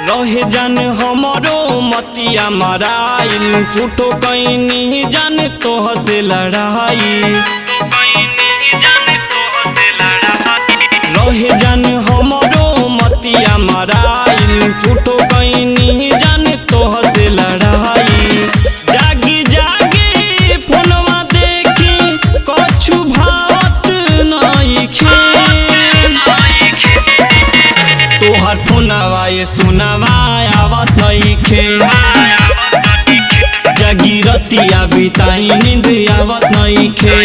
रहे जान हमरो मतिया मराइल झूठो कहीं जान तो हसे लड़ाई। रहे जान हमरो मतिया मराइल झूठो कहीं जान तो हसे लड़ाई। जागी जागी फोनवा देखी कछु भावत नइखे तोहर फोनवा ये सुनवा आवत नइखे। जगी रतिया बिताई नींद आवत नइखे।